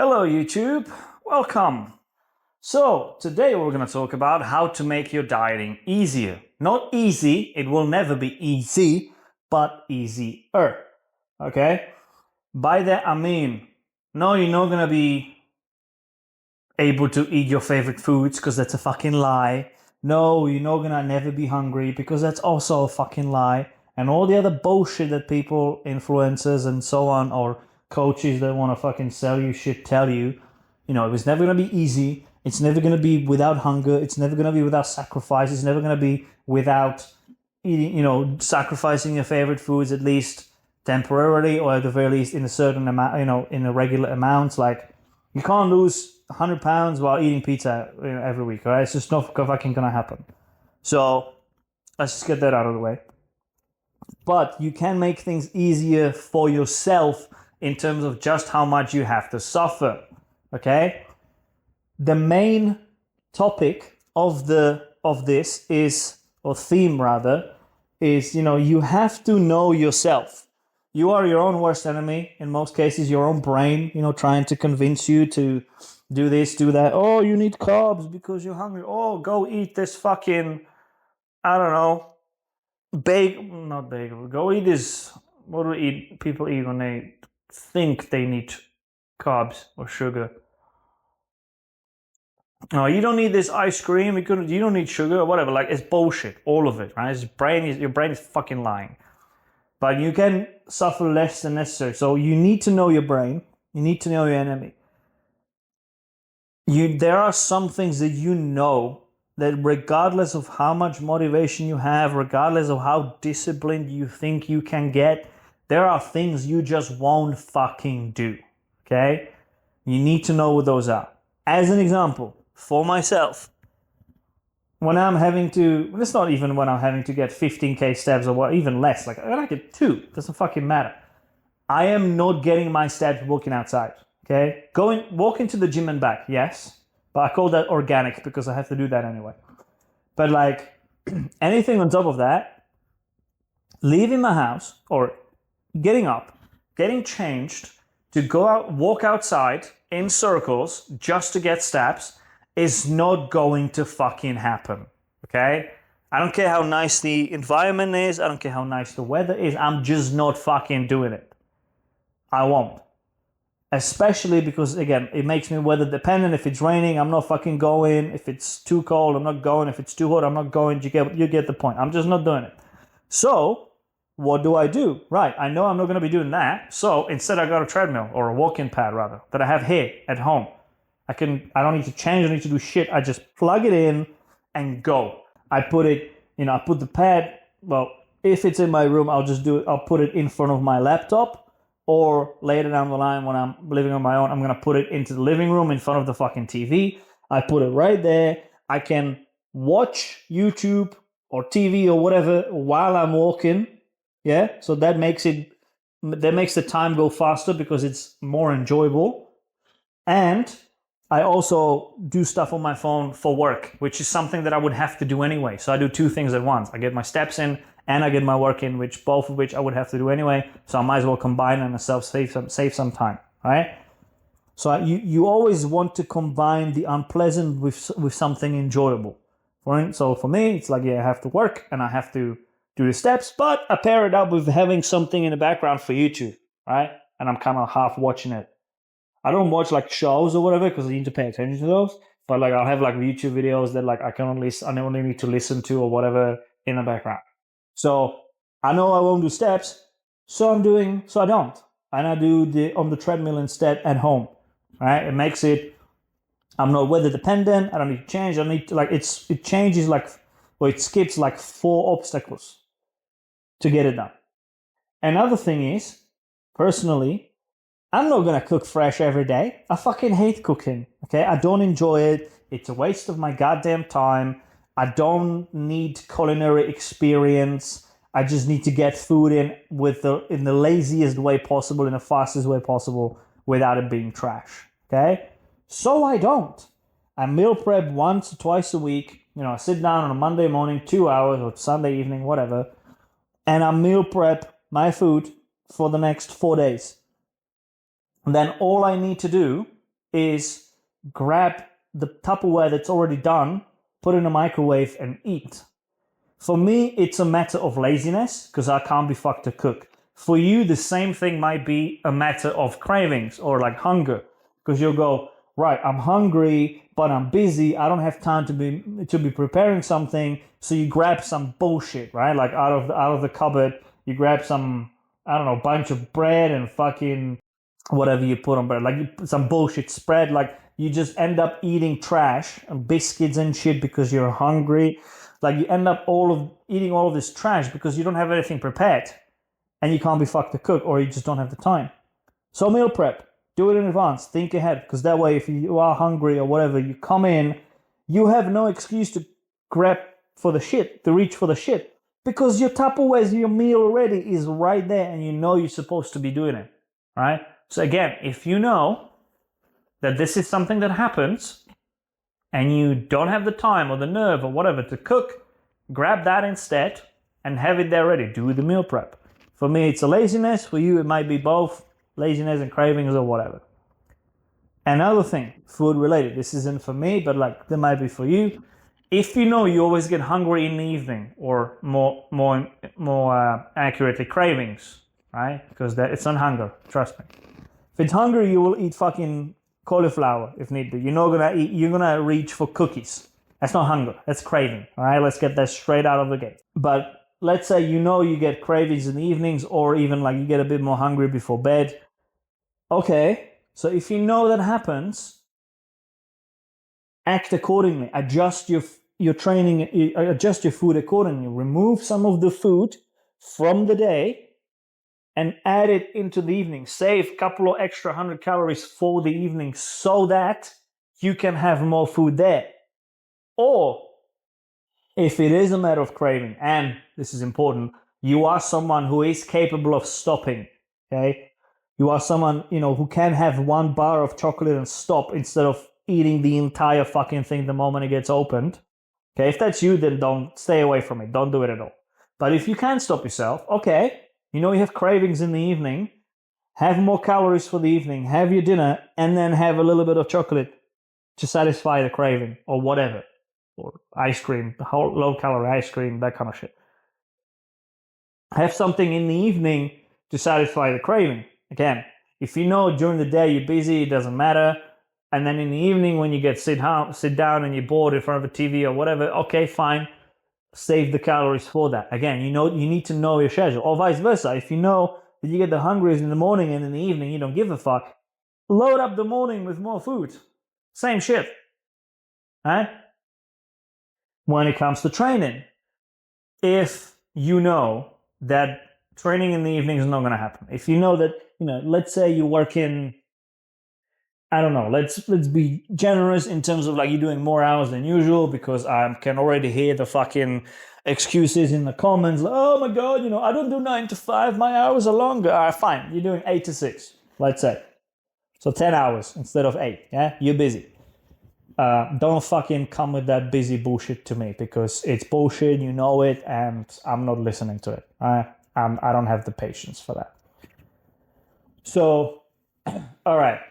Hello YouTube, welcome. So today we're going to talk about how to make your dieting easier. Not easy, it will never be easy, but easier. Okay? By that I mean, no, you're not going to be able to eat your favorite foods because that's a fucking lie. No, you're not going to never be hungry because that's also a fucking lie. And all the other bullshit that people, influencers and so on, or coaches that want to fucking sell you shit tell you, it was never going to be easy. It's never going to be without hunger. It's never going to be without sacrifice. It's never going to be without eating, sacrificing your favorite foods at least temporarily, or at the very least in a certain amount, in a regular amounts. Like, you can't lose 100 pounds while eating pizza every week, all right? It's just not fucking going to happen. So let's just get that out of the way. But you can make things easier for yourself in terms of just how much you have to suffer, okay? The main topic of this is, or theme rather, is, you have to know yourself. You are your own worst enemy, in most cases, your own brain, trying to convince you to do this, do that. Oh, you need carbs because you're hungry. Oh, go eat this fucking, I don't know, not bagel. Go eat this. What do people eat when they think they need carbs or sugar? No, you don't need this ice cream. You don't need sugar or whatever. Like, it's bullshit. All of it, right? Your brain is fucking lying. But you can suffer less than necessary. So you need to know your brain. You need to know your enemy. There are some things that that regardless of how much motivation you have, regardless of how disciplined you think you can get, there are things you just won't fucking do, okay? You need to know what those are. As an example, for myself, it's not even when I'm having to get 15k steps or what, even less, like I get 2, it doesn't fucking matter. I am not getting my steps walking outside, okay? Walking to the gym and back, yes, but I call that organic because I have to do that anyway. But like anything on top of that, leaving my house or getting up, getting changed to go out, walk outside in circles just to get steps is not going to fucking happen, okay? I don't care how nice the environment is. I don't care how nice the weather is. I'm just not fucking doing it. I won't. Especially because, again, it makes me weather dependent. If it's raining, I'm not fucking going. If it's too cold, I'm not going. If it's too hot, I'm not going. You get the point. I'm just not doing it. So what do? Right, I know I'm not going to be doing that. So instead I got a treadmill, or a walking pad rather, that I have here at home. I don't need to change. I don't need to do shit. I just plug it in and go. I put the pad, well, if it's in my room, I'll put it in front of my laptop. Or later down the line when I'm living on my own, I'm going to put it into the living room in front of the fucking TV. I put it right there. I can watch YouTube or TV or whatever while I'm walking. Yeah, so that makes the time go faster because it's more enjoyable. And I also do stuff on my phone for work, which is something that I would have to do anyway. So I do 2 things at once. I get my steps in and I get my work in, both of which I would have to do anyway. So I might as well combine and save some time, right? So you always want to combine the unpleasant with something enjoyable. So for me, it's like, I have to work and I have to do the steps, but I pair it up with having something in the background for YouTube, right? And I'm kind of half watching it. I don't watch like shows or whatever because I need to pay attention to those. But like I'll have like YouTube videos that like I only need to listen to or whatever in the background. So I know I won't do steps, so I don't. And I do on the treadmill instead at home. Right? It makes it, I'm not weather dependent. I don't need to change. I need to it skips like 4 obstacles to get it done. Another thing is, personally, I'm not going to cook fresh every day. I fucking hate cooking, okay? I don't enjoy it. It's a waste of my goddamn time. I don't need culinary experience. I just need to get food in the laziest way possible, in the fastest way possible, without it being trash, okay? So I don't. I meal prep once or twice a week. I sit down on a Monday morning, 2 hours, or Sunday evening, whatever, and I meal prep my food for the next 4 days. And then all I need to do is grab the Tupperware that's already done, put it in a microwave and eat. For me, it's a matter of laziness because I can't be fucked to cook. For you, the same thing might be a matter of cravings or like hunger, because you'll go, right, I'm hungry, but I'm busy. I don't have time to be preparing something. So you grab some bullshit, right? Like out of the cupboard, you grab some, I don't know, bunch of bread and fucking whatever you put on bread, like some bullshit spread. Like you just end up eating trash and biscuits and shit because you're hungry. Like you end up eating all of this trash because you don't have anything prepared and you can't be fucked to cook or you just don't have the time. So meal prep, do it in advance, think ahead, because that way if you are hungry or whatever, you come in, you have no excuse to reach for the shit, because your Tupperware, your meal already is right there and you know you're supposed to be doing it, right? So again, if you know that this is something that happens, and you don't have the time or the nerve or whatever to cook, grab that instead and have it there ready. Do the meal prep. For me, it's a laziness. For you, it might be both laziness and cravings or whatever. Another thing, food related. This isn't for me, but like that might be for you. If you know you always get hungry in the evening, or more accurately, cravings, right? Because it's not hunger. Trust me. If it's hunger, you will eat fucking cauliflower if need be. You're gonna reach for cookies. That's not hunger, that's craving. All right, let's get that straight out of the gate. But let's say you get cravings in the evenings, or even like you get a bit more hungry before bed. Okay, so if you know that happens, act accordingly. Adjust your training, adjust your food accordingly. Remove some of the food from the day and add it into the evening. Save a couple of extra 100 calories for the evening so that you can have more food there. Or if it is a matter of craving, and this is important, you are someone who is capable of stopping, okay? You are someone, who can have one bar of chocolate and stop instead of eating the entire fucking thing the moment it gets opened. Okay, if that's you, then don't stay away from it. Don't do it at all. But if you can stop yourself, okay, you have cravings in the evening, have more calories for the evening, have your dinner, and then have a little bit of chocolate to satisfy the craving or whatever. Or ice cream, the whole low-calorie ice cream, that kind of shit. Have something in the evening to satisfy the craving. Again, if you know during the day you're busy, it doesn't matter. And then in the evening when you sit down and you're bored in front of a TV or whatever, okay, fine. Save the calories for that. Again, you need to know your schedule. Or vice versa. If you know that you get the hungriest in the morning and in the evening you don't give a fuck, load up the morning with more food. Same shit. Right? When it comes to training, if you know that training in the evening is not going to happen, if you know that, let's say you work in, I don't know, let's be generous in terms of like you're doing more hours than usual, because I can already hear the fucking excuses in the comments. Like, oh my God, I don't do 9 to 5, my hours are longer. All right, fine, you're doing 8 to 6, let's say. So 10 hours instead of 8, yeah? You're busy. Don't fucking come with that busy bullshit to me, because it's bullshit, you know it, and I'm not listening to it. I don't have the patience for that. So, all right.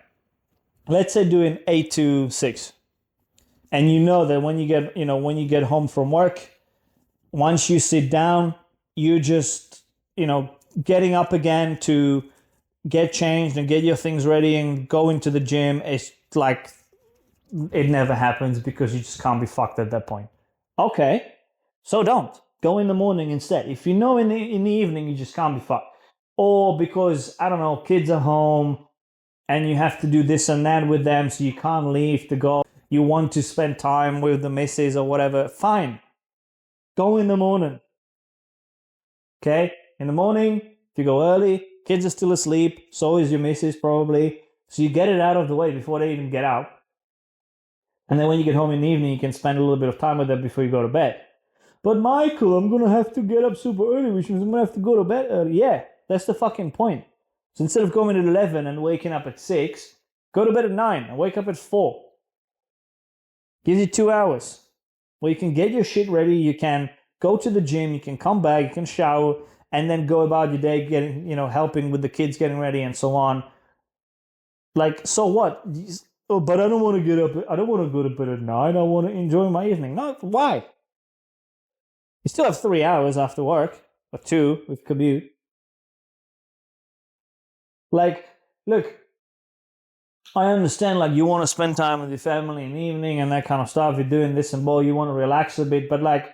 Let's say doing 8 to 6. And you know that when you get home from work, once you sit down, you just, getting up again to get changed and get your things ready and go into the gym. It's like it never happens because you just can't be fucked at that point. Okay, so don't. Go in the morning instead. If you know in the evening you just can't be fucked. Or because, I don't know, kids are home and you have to do this and that with them, so you can't leave to go. You want to spend time with the missus or whatever. Fine. Go in the morning. Okay? In the morning, if you go early, kids are still asleep. So is your missus probably. So you get it out of the way before they even get out. And then when you get home in the evening, you can spend a little bit of time with them before you go to bed. But Michael, I'm going to have to get up super early, which means I'm going to have to go to bed early. Yeah, that's the fucking point. So instead of going at 11 and waking up at 6, go to bed at 9 and wake up at 4. Gives you 2 hours where you can get your shit ready, you can go to the gym, you can come back, you can shower, and then go about your day getting, helping with the kids getting ready and so on. Like, so what? oh, but I don't want to get up. I don't want to go to bed at 9. I want to enjoy my evening. No, why? You still have 3 hours after work, or 2 with commute. Like, look, I understand, like, you want to spend time with your family in the evening and that kind of stuff. You're doing this and more. You want to relax a bit, but like,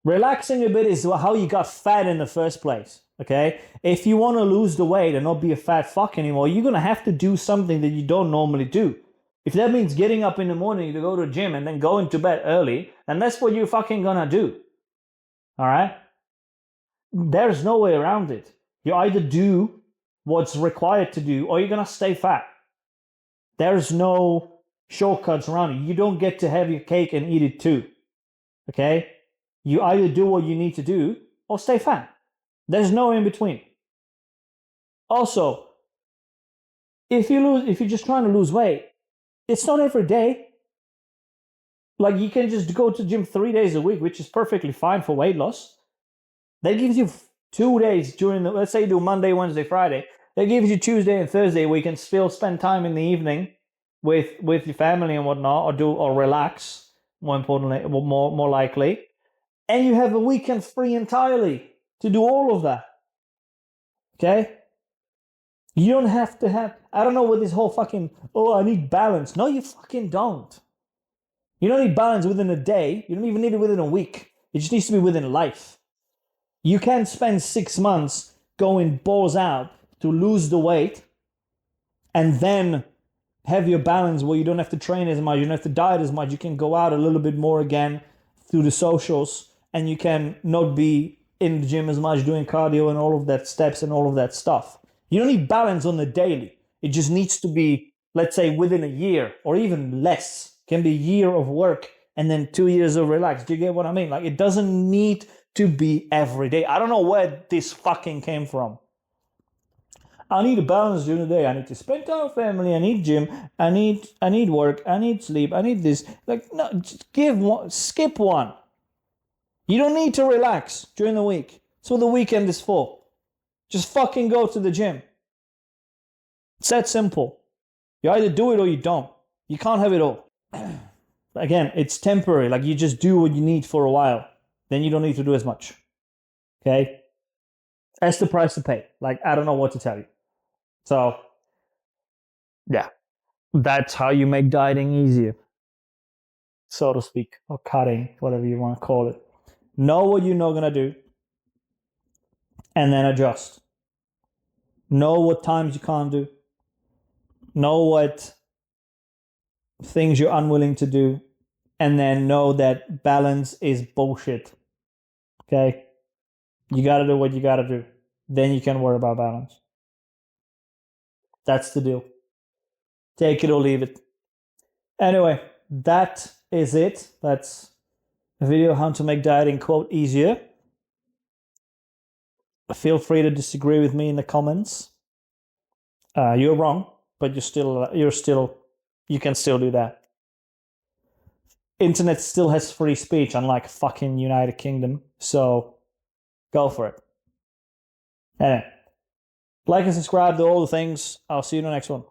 relaxing a bit is how you got fat in the first place. Okay, if you want to lose the weight and not be a fat fuck anymore, you're gonna have to do something that you don't normally do. If that means getting up in the morning to go to the gym and then going to bed early, then that's what you're fucking gonna do. All right? There's no way around it. You either do what's required to do, or you're gonna stay fat. There's no shortcuts around it. You don't get to have your cake and eat it too. Okay? You either do what you need to do or stay fat. There's no in between. Also, if you're just trying to lose weight, it's not every day. Like, you can just go to the gym 3 days a week, which is perfectly fine for weight loss. That gives you 2 days during let's say you do Monday, Wednesday, Friday. That gives you Tuesday and Thursday where you can still spend time in the evening with your family and whatnot, or relax, more importantly, more likely. And you have a weekend free entirely to do all of that. Okay? You don't have to have, I don't know what this whole fucking, oh, I need balance. No, you fucking don't. You don't need balance within a day. You don't even need it within a week. It just needs to be within life. You can't spend 6 months going balls out to lose the weight and then have your balance where you don't have to train as much, you don't have to diet as much, you can go out a little bit more again through the socials, and you can not be in the gym as much doing cardio and all of that steps and all of that stuff. You don't need balance on the daily. It just needs to be, let's say, within a year or even less. It can be a year of work and then 2 years of relax. Do you get what I mean? Like, it doesn't need to be every day. I don't know where this fucking came from. I need a balance during the day. I need to spend time with family. I need gym. I need work. I need sleep. I need this. Like, no, just skip one. You don't need to relax during the week. That's what the weekend is for. Just fucking go to the gym. It's that simple. You either do it or you don't. You can't have it all. Again, it's temporary. Like, you just do what you need for a while. Then you don't need to do as much. Okay? That's the price to pay. Like, I don't know what to tell you. So, yeah. That's how you make dieting easier, so to speak. Or cutting, whatever you want to call it. Know what you're not going to do. And then adjust. Know what times you can't do. Know what things you're unwilling to do. And then know that balance is bullshit. Okay? You got to do what you got to do. Then you can worry about balance. That's the deal. Take it or leave it. Anyway, that is it. That's a video how to make dieting, quote, easier. Feel free to disagree with me in the comments. You're wrong, but you can still do that. Internet still has free speech, unlike fucking United Kingdom. So go for it. Anyway, like and subscribe to all the things. I'll see you in the next one.